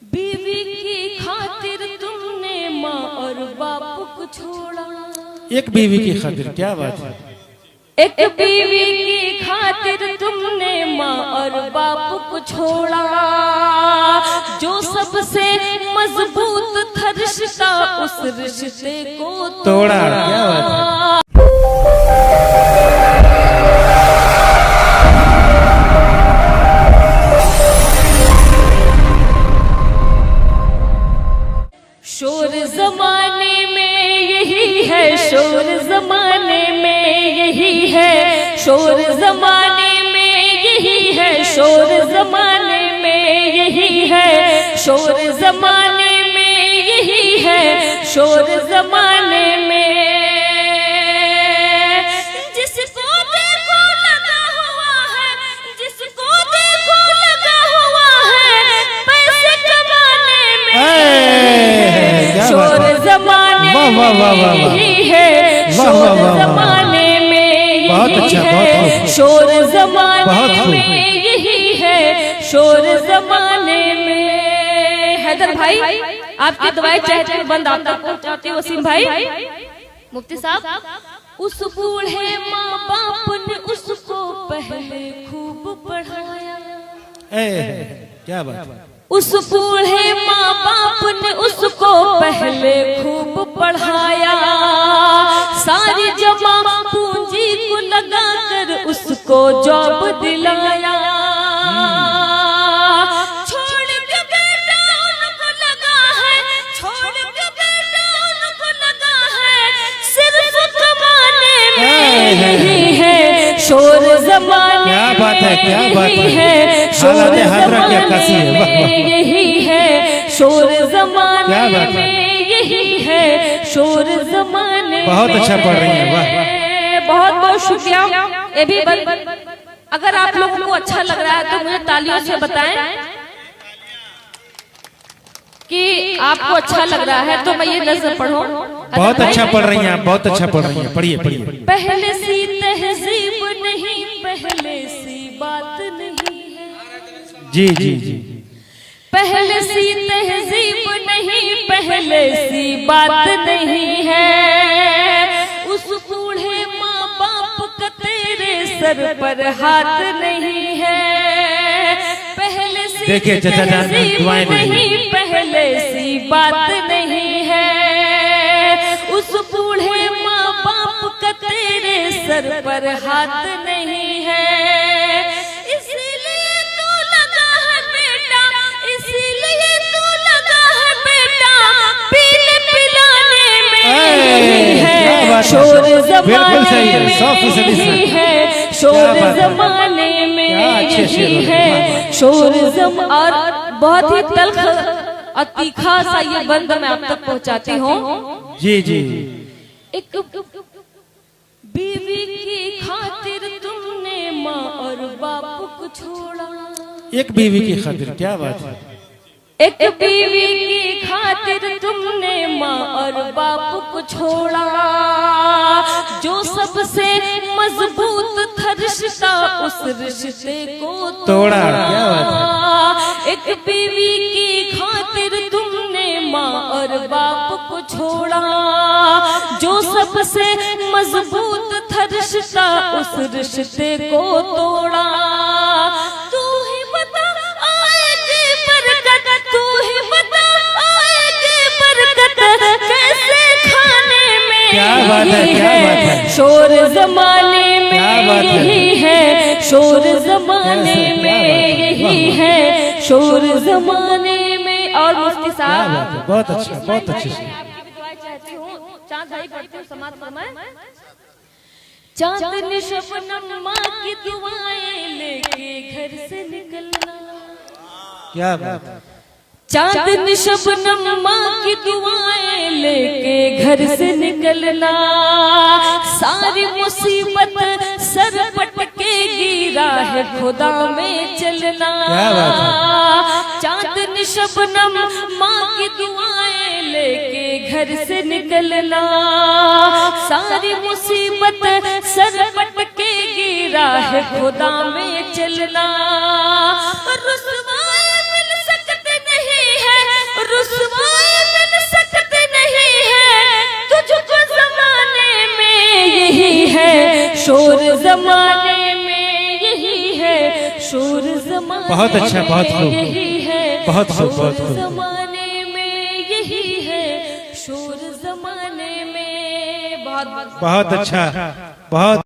बीवी की खातिर तुमने माँ और बाप को छोड़ा। एक बीवी की खातिर, क्या बात है। एक बीवी की खातिर तुमने माँ और बाप को छोड़ा। जो सबसे मजबूत था रिश्ता उस रिश्ते को तोड़ा। क्या बात है। शोर जमाने में यही है, शोर जमाने में यही है, शोर जमाने में यही है, शोर जमाने में यही है, शोर जमाने में यही है, शोर जमाने में जिसको देखो लगा हुआ है, जिसको देखो लगा हुआ है पैसे कमाने में। शोर जमाने में यही है, शोर जमाने में यही है, शोर जमाने में यही है, शोर जमाने में। हैदर भाई आपकी दवाई चाहते बंद आप तक पहुंचाते हो। वसीम भाई, मुफ्ती साहब, उस बूढ़े माँ बाप ने उसको पहले खूब पढ़ाया। क्या बात है। उस बूढ़े माँ बाप ने उसको पहले खूब पढ़ाया। सारी जमा पूंजी को लगाकर उसको जॉब दिलाया। छोड़ के बेटा उनको लगा है, छोड़ के बेटा उनको लगा है, सिर्फ कमाने में यही है, शोर जमाने क्या बात है, क्या बात है, शोर जमाने में यही है, शोर जमाने में यही है, शोर जमाने। बहुत अच्छा पढ़ रही हैं, वाह। बहुत बहुत शुक्रिया। ये भी अगर आप लोगों को अच्छा लग रहा है तो मुझे तालियों से बताएं कि आपको अच्छा लग रहा है। तो मैं ये नज़्म पढ़ूं। बहुत अच्छा पढ़ रही हैं, बहुत अच्छा पढ़ रही हैं। पढ़िए पढ़िए। पहले सी तहजीब नहीं, पहले सी बात नहीं है। जी जी जी। पहले सी तहजीब नहीं, पहले सी बात नहीं है। उस बूढ़े माँ बाप का तेरे सर पर हाथ नहीं है। पहले सी तहजीब नहीं, पहले सी बात नहीं है। उस बूढ़े माँ बाप का तेरे सर पर हाथ नहीं है। शोर जमाने में यही है, शोर जमाने में यही है, शोर और बहुत ही तल्ख और तीखा सा ये बंद मैं आप तक पहुंचाती हूँ। जी जी। एक बीवी की खातिर तुमने माँ और बाप को छोड़ा। एक बीवी की खातिर, क्या बात है। एक बीवी की खातिर तुमने माँ और बाप को छोड़ा। जो सबसे मजबूत था रिश्ता उस रिश्ते को तोड़ा। क्या बात है। एक बीवी की खातिर तुमने माँ और बाप को छोड़ा। जो सबसे मजबूत था रिश्ता उस रिश्ते को तोड़ा। तू ही बता आएगी बरकत, तू ही बता आएगी बरकत कैसे खाने में। क्या बात है, क्या बात है। शोर जमाने में यही है, शोर जमाने में यही है, शोर जमाने में। और मुफ्ती साहब, बहुत अच्छा, बहुत अच्छे से। आपकी भी दुआएं चाहती हूँ। चांद भाई पढ़ती हूँ समाज फरमाए। चांदनी शबनम माँ की दुआएं लेके घर से निकलना। क्या बात है। चांदनी शबनम माँ की दुआएं लेके घर से निकलना। सारी मुसीबत सर पटकेगी राह खुदा में चलना। चांदनी शबनम माँ की दुआएं लेके घर से निकलना। सारी मुसीबत सर पटकेगी राह खुदा में चलना। रुसवाई मिल सकते नहीं है, जमाने में यही है, शोर जमाने बहुत अच्छा, बहुत खूब, में यही है, बहुत खूब, शोर बहुत खूब। जमाने में यही है, शोर जमाने में। बहुत बहुत अच्छा, बहुत